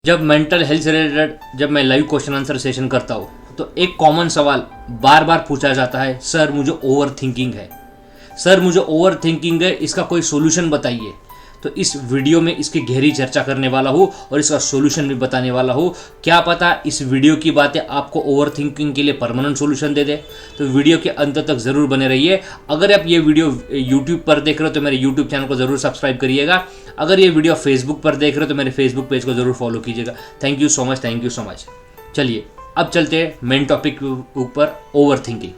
जब mental health से related जब मैं लाइव क्वेश्चन आंसर सेशन करता हूँ तो एक कॉमन सवाल बार बार पूछा जाता है, सर मुझे ओवर थिंकिंग है, सर मुझे ओवर थिंकिंग है, इसका कोई सोल्यूशन बताइए। तो इस वीडियो में इसकी गहरी चर्चा करने वाला हूँ और इसका सोल्यूशन भी बताने वाला हूँ। क्या पता इस वीडियो की बातें आपको ओवर थिंकिंग के लिए परमानेंट सोल्यूशन दे दे। तो वीडियो के अंत तक ज़रूर बने रहिए। अगर आप ये वीडियो यूट्यूब पर देख रहे हो तो मेरे यूट्यूब चैनल को ज़रूर सब्सक्राइब करिएगा। अगर ये वीडियो फेसबुक पर देख रहे हो तो मेरे फेसबुक पेज को ज़रूर फॉलो कीजिएगा। Thank you so much, thank you so much. चलिए अब चलते हैं मेन टॉपिक के ऊपर, ओवर थिंकिंग।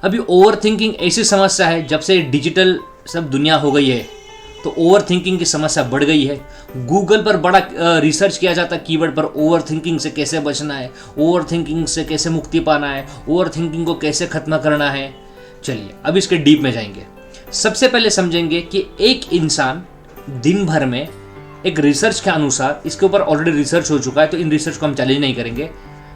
अभी ओवर थिंकिंग ऐसी समस्या है, जब से डिजिटल सब दुनिया हो गई है तो ओवर थिंकिंग की समस्या बढ़ गई है। गूगल पर बड़ा रिसर्च किया जाता है कीवर्ड पर, ओवर थिंकिंग से कैसे बचना है, ओवर थिंकिंग से कैसे मुक्ति पाना है, ओवर थिंकिंग को कैसे खत्म करना है। चलिए अब इसके डीप में जाएंगे। सबसे पहले समझेंगे कि एक इंसान दिन भर में, एक रिसर्च के अनुसार, इसके ऊपर ऑलरेडी रिसर्च हो चुका है तो इन रिसर्च को हम चैलेंज नहीं करेंगे,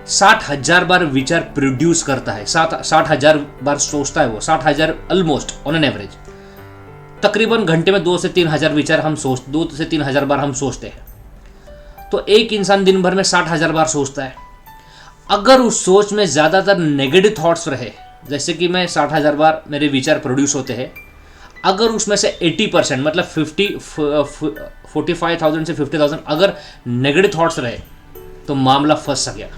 60,000 बार विचार प्रोड्यूस करता है। 60,000 बार सोचता है वो, 60,000 ऑलमोस्ट ऑन एन एवरेज। तकरीबन घंटे में 2 से 3,000 विचार 2 से 3,000 बार हम सोचते हैं। तो एक इंसान दिन भर में 60,000 बार सोचता है। अगर उस सोच में ज़्यादातर नेगेटिव थॉट्स रहे, जैसे कि मैं 60,000 बार मेरे विचार प्रोड्यूस होते हैं, अगर उसमें से 80% मतलब 45,000 से 50,000 अगर नेगेटिव थॉट्स रहे तो मामला फंस गया।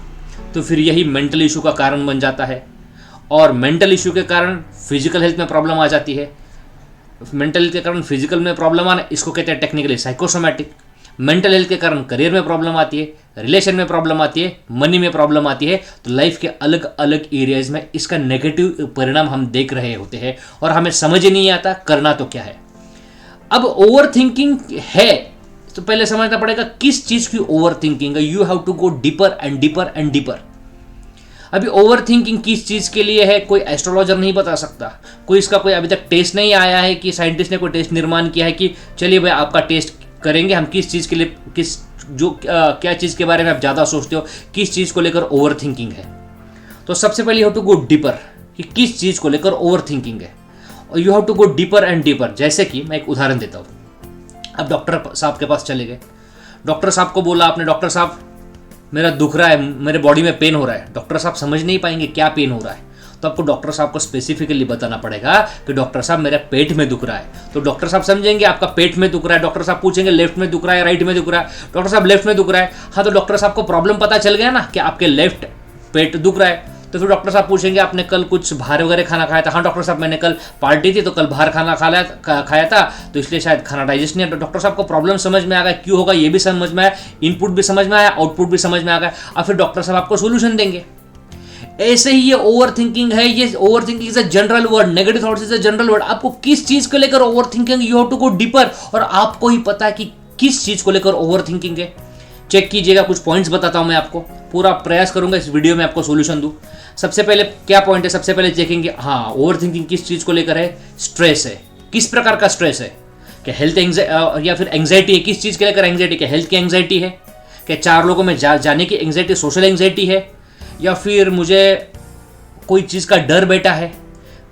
तो फिर यही मेंटल इशू का कारण बन जाता है और मेंटल इशू के कारण फिजिकल हेल्थ में प्रॉब्लम आ जाती है। मेंटल हेल्थ के कारण फिजिकल में प्रॉब्लम आना, इसको कहते हैं टेक्निकली साइकोसोमैटिक। मेंटल हेल्थ के कारण करियर में प्रॉब्लम आती है, रिलेशन में प्रॉब्लम आती है, मनी में प्रॉब्लम आती है। तो लाइफ के अलग अलग एरियाज में इसका नेगेटिव परिणाम हम देख रहे होते हैं और हमें समझ ही नहीं आता करना तो क्या है। अब ओवर थिंकिंग है तो पहले समझना पड़ेगा किस चीज़ की ओवर थिंकिंग है। You have to go deeper and deeper and deeper. अभी ओवर थिंकिंग किस चीज़ के लिए है कोई एस्ट्रोलॉजर नहीं बता सकता, कोई इसका कोई अभी तक टेस्ट नहीं आया है कि साइंटिस्ट ने कोई टेस्ट निर्माण किया है कि चलिए भाई आपका टेस्ट करेंगे हम, किस चीज़ के लिए, क्या चीज़ के बारे में आप ज़्यादा सोचते हो, किस चीज़ को लेकर ओवर थिंकिंग है। तो सबसे पहले you have to go deeper कि किस चीज़ को लेकर ओवर थिंकिंग है, और you have to go deeper and deeper. जैसे कि मैं एक उदाहरण देता हूँ। अब डॉक्टर साहब के पास चले गए, डॉक्टर साहब को बोला आपने, डॉक्टर साहब मेरा दुख रहा है, मेरे बॉडी में पेन हो रहा है। डॉक्टर साहब समझ नहीं पाएंगे क्या पेन हो रहा है, तो आपको डॉक्टर साहब को स्पेसिफिकली बताना पड़ेगा कि डॉक्टर साहब मेरे पेट में दुख रहा है। तो डॉक्टर साहब समझेंगे आपका पेट में दुख रहा है। डॉक्टर साहब पूछेंगे लेफ्ट में दुख रहा है, राइट में दुख रहा है। डॉक्टर साहब लेफ्ट में दुख रहा है। हाँ, तो डॉक्टर साहब को प्रॉब्लम पता चल गया ना कि आपके लेफ्ट पेट दुख रहा है। तो फिर डॉक्टर साहब पूछेंगे आपने कल कुछ बाहर वगैरह खाना खाया था। हाँ डॉक्टर साहब मैंने कल पार्टी थी तो कल बाहर खाना खाया था तो इसलिए शायद खाना डाइजेस्ट नहीं है। तो डॉक्टर साहब को प्रॉब्लम समझ में आ गया, क्यों होगा ये भी समझ में आया, इनपुट भी समझ में आया, आउटपुट भी समझ में आ गया। और फिर डॉक्टर साहब आपको सोल्यूशन देंगे। ऐसे ही ये ओवर थिंकिंग है। ये over thinking is a general word, negative thoughts is a general word. आपको किस चीज को लेकर over thinking, you have to go deeper, और आपको ही पता है कि किस चीज को लेकर ओवर थिंकिंग है। चेक कीजिएगा, कुछ पॉइंट्स बताता हूं मैं आपको, पूरा प्रयास करूंगा इस वीडियो में आपको सोल्यूशन दूं। सबसे पहले क्या पॉइंट है, सबसे पहले देखेंगे हाँ ओवर थिंकिंग किस चीज को लेकर है। स्ट्रेस है, किस प्रकार का स्ट्रेस है, क्या हेल्थ या फिर एंग्जाइटी है, किस चीज के लेकर एंग्जाइटी, क्या हेल्थ की एंग्जाइटी है, क्या चार लोगों में जाने की एंग्जाइटी, सोशल एंग्जाइटी है, या फिर मुझे कोई चीज़ का डर बैठा है,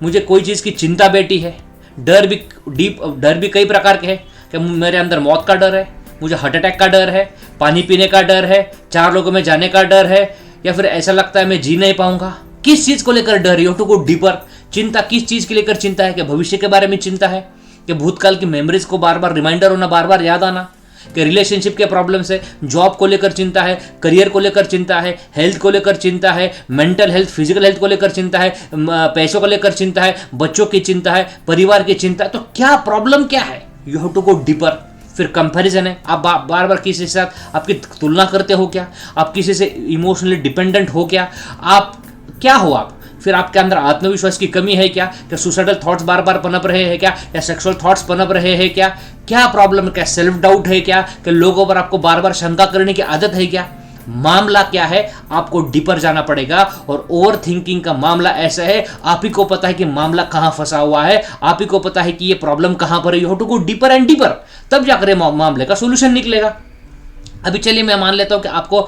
मुझे कोई चीज़ की चिंता बैठी है। डर भी कई प्रकार के हैं, कि मेरे अंदर मौत का डर है, मुझे हार्ट अटैक का डर है, पानी पीने का डर है, चार लोगों में जाने का डर है, या फिर ऐसा लगता है मैं जी नहीं पाऊंगा। किस चीज़ को लेकर डर, you have to go deeper. चिंता किस चीज़ के लेकर चिंता है, कि भविष्य के बारे में चिंता है, कि भूतकाल की मेमोरीज को बार बार रिमाइंडर होना, बार बार याद आना, कि रिलेशनशिप के प्रॉब्लम से, जॉब को लेकर चिंता है, करियर को लेकर चिंता है, हेल्थ को लेकर चिंता है, मेंटल हेल्थ फिजिकल हेल्थ को लेकर चिंता है, पैसों को लेकर चिंता है, बच्चों की चिंता है, परिवार की चिंता है। तो क्या प्रॉब्लम क्या है, you have to go deeper. फिर कंपैरिजन है, आप बार बार किसी के साथ आपकी तुलना करते हो क्या, आप किसी से इमोशनली डिपेंडेंट हो क्या, आप क्या हो आप। फिर आपके अंदर आत्मविश्वास की कमी है क्या सुसाइडल थॉट्स बार बार पनप रहे हैं क्या, या सेक्सुअल थॉट्स पनप रहे हैं क्या, क्या प्रॉब्लम है, क्या सेल्फ डाउट है क्या, कि लोगों पर आपको बार बार शंका करने की आदत है क्या, मामला क्या है। आपको डीपर जाना पड़ेगा। और ओवर थिंकिंग का मामला ऐसा है, आप ही को पता है कि मामला कहां फंसा हुआ है, आप ही को पता है कि ये प्रॉब्लम कहां पर है। You have to go deeper and deeper, तब जाकर मामले का सोल्यूशन निकलेगा। अभी चलिए मैं मान लेता हूं कि आपको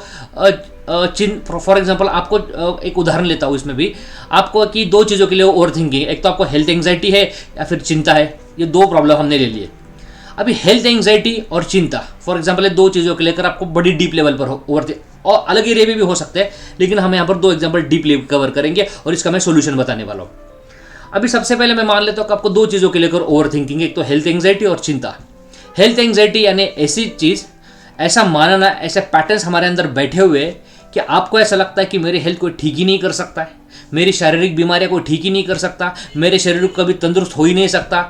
फॉर एग्जाम्पल आपको एक उदाहरण लेता हूं इसमें भी आपको, कि दो चीज़ों के लिए ओवर थिंकिंग, एक तो आपको हेल्थ एंग्जाइटी है या फिर चिंता है। ये दो प्रॉब्लम हमने ले लिए। अभी हेल्थ एंग्जाइटी और चिंता, फॉर एग्जाम्पल, ये दो चीज़ों को लेकर आपको बड़ी डीप लेवल पर ओवर, और अलग एरिया में भी हो सकते हैं, लेकिन हम यहाँ पर दो एग्जाम्पल डीपली कवर करेंगे और इसका मैं सोल्यूशन बताने वाला हूँ। अभी सबसे पहले मैं मान लेता हूँ कि आपको दो चीज़ों को लेकर ओवर थिंकिंग, एक तो हेल्थ एंग्जाइटी और चिंता। हेल्थ एंग्जाइटी यानी ऐसी चीज़, ऐसा मानना, ऐसे पैटर्न्स हमारे अंदर बैठे हुए कि आपको ऐसा लगता है कि मेरी हेल्थ कोई ठीक ही नहीं कर सकता है, मेरी शारीरिक बीमारियां कोई ठीक ही नहीं कर सकता, मेरे शरीर को कभी तंदुरुस्त हो ही नहीं सकता।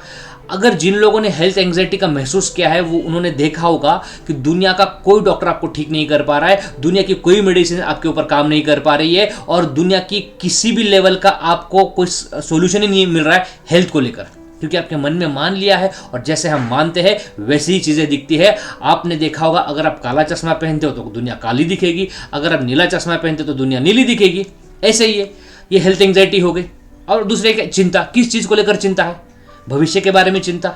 अगर जिन लोगों ने हेल्थ एंग्जाइटी का महसूस किया है वो उन्होंने देखा होगा कि दुनिया का कोई डॉक्टर आपको ठीक नहीं कर पा रहा है, दुनिया की कोई मेडिसिन आपके ऊपर काम नहीं कर पा रही है, और दुनिया की किसी भी लेवल का आपको कोई सोल्यूशन ही नहीं मिल रहा है हेल्थ को लेकर, क्योंकि आपके मन में मान लिया है और जैसे हम मानते हैं वैसी ही चीज़ें दिखती है। आपने देखा होगा, अगर आप काला चश्मा पहनते हो तो दुनिया काली दिखेगी, अगर आप नीला चश्मा पहनते हो तो दुनिया नीली दिखेगी। ऐसे ही है, ये हेल्थ एंग्जाइटी हो गई। और दूसरे की चिंता, किस चीज़ को लेकर चिंता है? भविष्य के बारे में चिंता,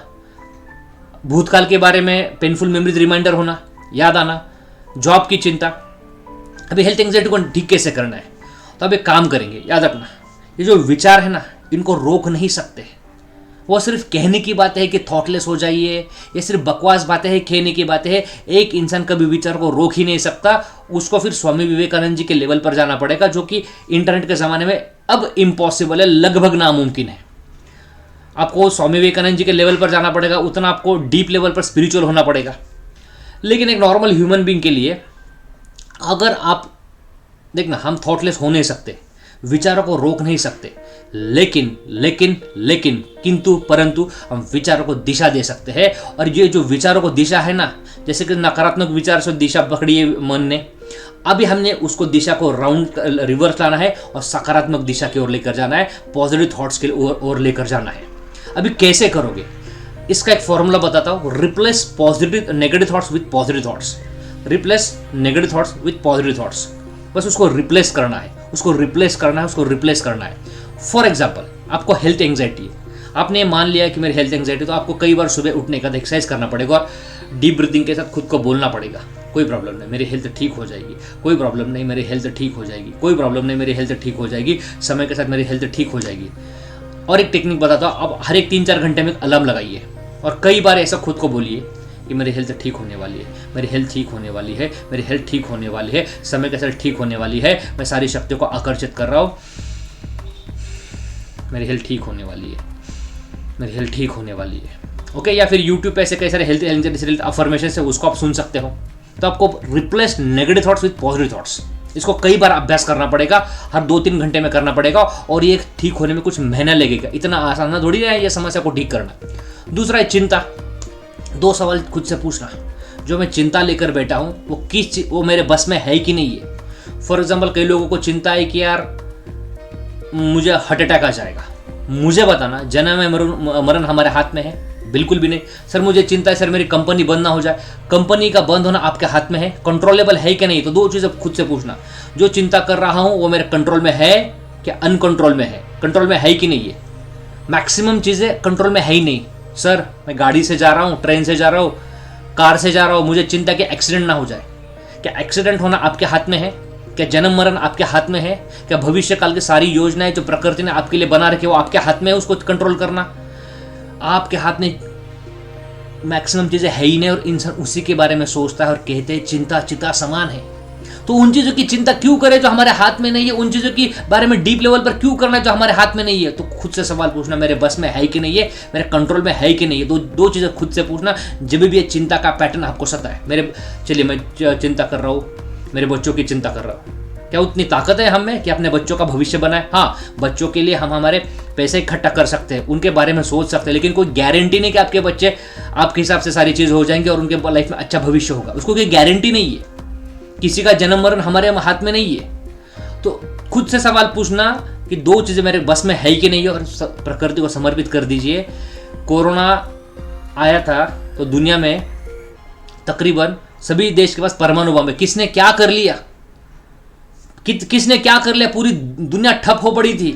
भूतकाल के बारे में पेनफुल मेमोरीज रिमाइंडर होना, याद आना, जॉब की चिंता। अभी हेल्थ एंग्जाइटी को ठीक कैसे करना है? तो अब एक काम करेंगे, याद रखना, ये जो विचार है ना, इनको रोक नहीं सकते। वो सिर्फ कहने की बातें है कि थॉटलेस हो जाइए, ये सिर्फ बकवास बातें हैं, कहने की बातें हैं। एक इंसान कभी विचार को रोक ही नहीं सकता, उसको फिर स्वामी विवेकानंद जी के लेवल पर जाना पड़ेगा, जो कि इंटरनेट के ज़माने में अब इम्पॉसिबल है, लगभग नामुमकिन है। आपको स्वामी विवेकानंद जी के लेवल पर जाना पड़ेगा, उतना आपको डीप लेवल पर स्पिरिचुअल होना पड़ेगा। लेकिन एक नॉर्मल ह्यूमन बीइंग के लिए, अगर आप देखना, हम थॉटलेस हो नहीं सकते, विचारों को रोक नहीं सकते, लेकिन किंतु परंतु हम विचारों को दिशा दे सकते हैं। और ये जो विचारों को दिशा है ना, जैसे कि नकारात्मक विचार से दिशा पकड़ी है मन ने, अभी हमने उसको दिशा को राउंड रिवर्स लाना है और सकारात्मक दिशा की ओर लेकर जाना है, पॉजिटिव थॉट्स के ओर लेकर जाना है। अभी कैसे करोगे? इसका एक फॉर्मूला बताता हूँ, replace negative thoughts with positive thoughts, replace negative thoughts with positive thoughts. बस उसको रिप्लेस करना है, उसको रिप्लेस करना है। फॉर एग्जाम्पल, आपको हेल्थ एंग्जाइटी है, आपने मान लिया कि मेरी हेल्थ एंग्जाइटी, तो आपको कई बार सुबह उठने का एक्सरसाइज करना पड़ेगा और डीप ब्रीथिंग के साथ खुद को बोलना पड़ेगा, कोई प्रॉब्लम नहीं, मेरी हेल्थ ठीक हो जाएगी, कोई प्रॉब्लम नहीं, मेरी हेल्थ ठीक हो जाएगी, कोई प्रॉब्लम नहीं, मेरी हेल्थ ठीक हो जाएगी, समय के साथ मेरी हेल्थ ठीक हो जाएगी। और एक टेक्निक बताता हूँ, अब हर एक 3-4 घंटे में अलार्म लगाइए और कई बार ऐसा खुद को बोलिए कि मेरी हेल्थ ठीक होने वाली है, मेरी हेल्थ ठीक होने वाली है, मेरी हेल्थ ठीक होने वाली है, समय के साथ ठीक होने वाली है, मैं सारी शक्तियों को आकर्षित कर रहा हूँ, मेरी हेल्थ ठीक होने वाली है, मेरी हेल्थ ठीक होने वाली है। ओके, या फिर यूट्यूब पे ऐसे कई सारे हेल्थ से रिलेटेड अफर्मेशन है, उसको आप सुन सकते हो। तो आपको replace negative thoughts with positive thoughts, इसको कई बार अभ्यास करना पड़ेगा, हर 2-3 घंटे में करना पड़ेगा, और ये ठीक होने में कुछ महीना लगेगा। इतना आसान ना थोड़ी है ये समस्या को ठीक करना। दूसरा है चिंता। 2 सवाल खुद से पूछना, जो मैं चिंता लेकर बैठा हूँ वो मेरे बस में है कि नहीं है। फॉर एग्जाम्पल, कई लोगों को चिंता है कि यार मुझे हार्ट अटैक आ जाएगा। मुझे बताना, जन्म में मरण हमारे हाथ में है? बिल्कुल भी नहीं। सर मुझे चिंता है, सर मेरी कंपनी बंद ना हो जाए। कंपनी का बंद होना आपके हाथ में है? कंट्रोलेबल है कि नहीं? तो 2 चीज़ें खुद से पूछना, जो चिंता कर रहा हूँ वो मेरे कंट्रोल में है क्या, अनकंट्रोल में है, कंट्रोल में है कि नहीं है? मैक्सिमम चीज़ें कंट्रोल में है ही नहीं। सर मैं गाड़ी से जा रहा हूँ, ट्रेन से जा रहा हूँ, कार से जा रहा हूँ, मुझे चिंता कि एक्सीडेंट ना हो जाए। क्या एक्सीडेंट होना आपके हाथ में है? क्या जन्म मरण आपके हाथ में है? क्या भविष्य काल की सारी योजनाएं जो प्रकृति ने आपके लिए बना रखी है वो आपके हाथ में है उसको कंट्रोल करना? आपके हाथ में मैक्सिमम चीज़ें है ही नहीं, और इंसान उसी के बारे में सोचता है और कहते हैं चिंता चिता समान है। तो उन चीज़ों की चिंता क्यों करें जो हमारे हाथ में नहीं है? उन चीज़ों की बारे में डीप लेवल पर क्यों करना है जो हमारे हाथ में नहीं है? तो खुद से सवाल पूछना, मेरे बस में है कि नहीं है, मेरे कंट्रोल में है कि नहीं है। दो चीज़ें खुद से पूछना जब भी ये चिंता का पैटर्न आपको सताए। चलिए मैं चिंता कर रहा हूँ, मेरे बच्चों की चिंता कर रहा हूँ। क्या उतनी ताकत है हम में कि अपने बच्चों का भविष्य बनाए? हाँ, बच्चों के लिए हम हमारे पैसे इकट्ठा कर सकते हैं, उनके बारे में सोच सकते हैं, लेकिन कोई गारंटी नहीं कि आपके बच्चे आपके हिसाब से सारी चीज़ हो जाएंगे और उनके लाइफ में अच्छा भविष्य होगा। उसको कोई गारंटी नहीं है। किसी का जन्म मरण हमारे हाथ में नहीं है। तो खुद से सवाल पूछना कि 2 चीज़ें मेरे बस में है कि नहीं है, और प्रकृति को समर्पित कर दीजिए। कोरोना आया था तो दुनिया में तकरीबन सभी देश के पास परमाणु बम है। किसने क्या कर लिया? किसने क्या कर लिया? पूरी दुनिया ठप हो पड़ी थी।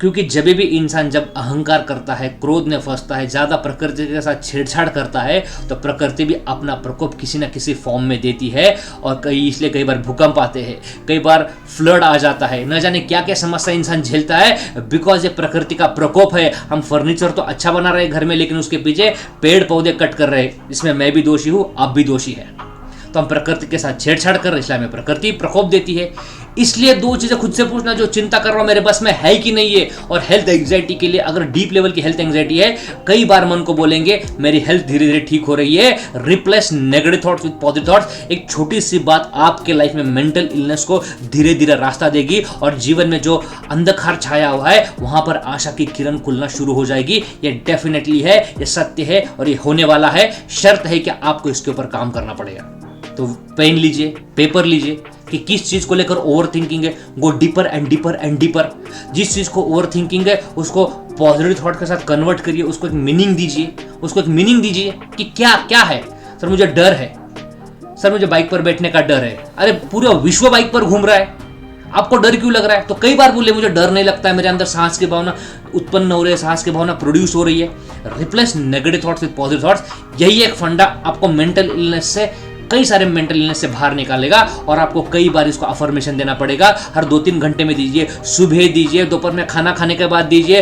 क्योंकि जब भी इंसान जब अहंकार करता है, क्रोध में फंसता है, ज़्यादा प्रकृति के साथ छेड़छाड़ करता है, तो प्रकृति भी अपना प्रकोप किसी न किसी फॉर्म में देती है। और इसलिए कई बार भूकंप आते हैं, कई बार फ्लड आ जाता है, न जाने क्या क्या समस्या इंसान झेलता है, बिकॉज ये प्रकृति का प्रकोप है। हम फर्नीचर तो अच्छा बना रहे हैं घर में, लेकिन उसके पीछे पेड़ पौधे कट कर रहे हैं, इसमें मैं भी दोषी हूँ, आप भी दोषी है। तो हम प्रकृति के साथ छेड़छाड़ कर रहे हैं, इसलिए हमें प्रकृति प्रकोप देती है। इसलिए दो चीजें खुद से पूछना, जो चिंता कर रहा हूं मेरे बस में है कि नहीं है। और हेल्थ एंग्जाइटी के लिए, अगर डीप लेवल की हेल्थ एंग्जाइटी है, कई बार मन को बोलेंगे मेरी हेल्थ धीरे धीरे ठीक हो रही है। Replace negative thoughts with positive thoughts. एक छोटी सी बात आपके लाइफ में मेंटल इलनेस को धीरे धीरे रास्ता देगी, और जीवन में जो अंधकार छाया हुआ है वहां पर आशा की किरण खुलना शुरू हो जाएगी। ये डेफिनेटली है, ये सत्य है, और ये होने वाला है। शर्त है कि आपको इसके ऊपर काम करना पड़ेगा। तो पेन लीजिए, पेपर लीजिए कि किस चीज को लेकर ओवर थिंकिंग है, गो deeper and deeper and deeper. जिस चीज को ओवर थिंकिंग है उसको पॉजिटिव थॉट के साथ कन्वर्ट करिए, उसको एक मीनिंग दीजिए, उसको एक मीनिंग दीजिए कि क्या क्या है। सर मुझे डर है, सर मुझे बाइक पर बैठने का डर है। अरे पूरा विश्व बाइक पर घूम रहा है, आपको डर क्यों लग रहा है? तो कई बार बोले मुझे डर नहीं लगता है, मेरे अंदर साहस की भावना उत्पन्न हो रही है, साहस की भावना प्रोड्यूस हो रही है। Replace negative thoughts with positive thoughts. यही एक फंडा आपको मेंटल इलनेस से, कई सारे मेंटल इलनेस से बाहर निकालेगा। और आपको कई बार इसको अफर्मेशन देना पड़ेगा, हर 2-3 घंटे में दीजिए। सुबह दीजिए, दोपहर में खाना खाने के बाद दीजिए,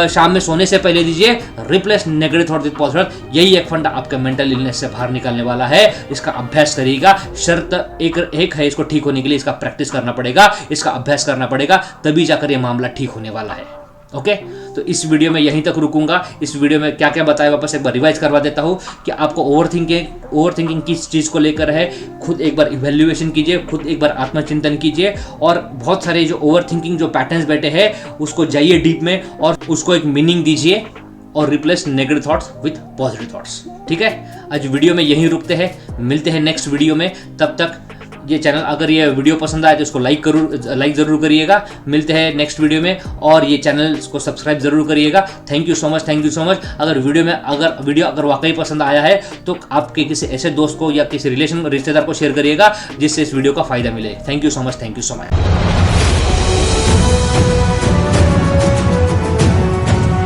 शाम में सोने से पहले दीजिए। Replace negative thought with positive. यही एक फंडा आपके मेंटल इलनेस से बाहर निकालने वाला है। इसका अभ्यास करिएगा। शर्त एक है, इसको ठीक होने के लिए इसका प्रैक्टिस करना पड़ेगा, इसका अभ्यास करना पड़ेगा, तभी जाकर यह मामला ठीक होने वाला है। ओके, तो इस वीडियो में यहीं तक रुकूंगा। इस वीडियो में क्या क्या बताया वापस एक बार रिवाइज करवा देता हूँ कि आपको ओवर थिंकिंग किस चीज़ को लेकर है, खुद एक बार इवैल्यूएशन कीजिए, खुद एक बार आत्मचिंतन कीजिए। और बहुत सारे जो ओवर थिंकिंग जो पैटर्न्स बैठे हैं उसको जाइए डीप में और उसको एक मीनिंग दीजिए, और replace negative thoughts with positive thoughts. ठीक है, आज वीडियो में यहीं रुकते हैं, मिलते हैं नेक्स्ट वीडियो में। तब तक ये चैनल, अगर ये वीडियो पसंद आए तो इसको लाइक ज़रूर करिएगा। मिलते हैं नेक्स्ट वीडियो में, और ये चैनल को सब्सक्राइब ज़रूर करिएगा। Thank you so much, thank you so much. अगर वीडियो वाकई पसंद आया है तो आपके किसी ऐसे दोस्त को या किसी रिश्तेदार को शेयर करिएगा जिससे इस वीडियो का फायदा मिले। Thank you so much, thank you so much.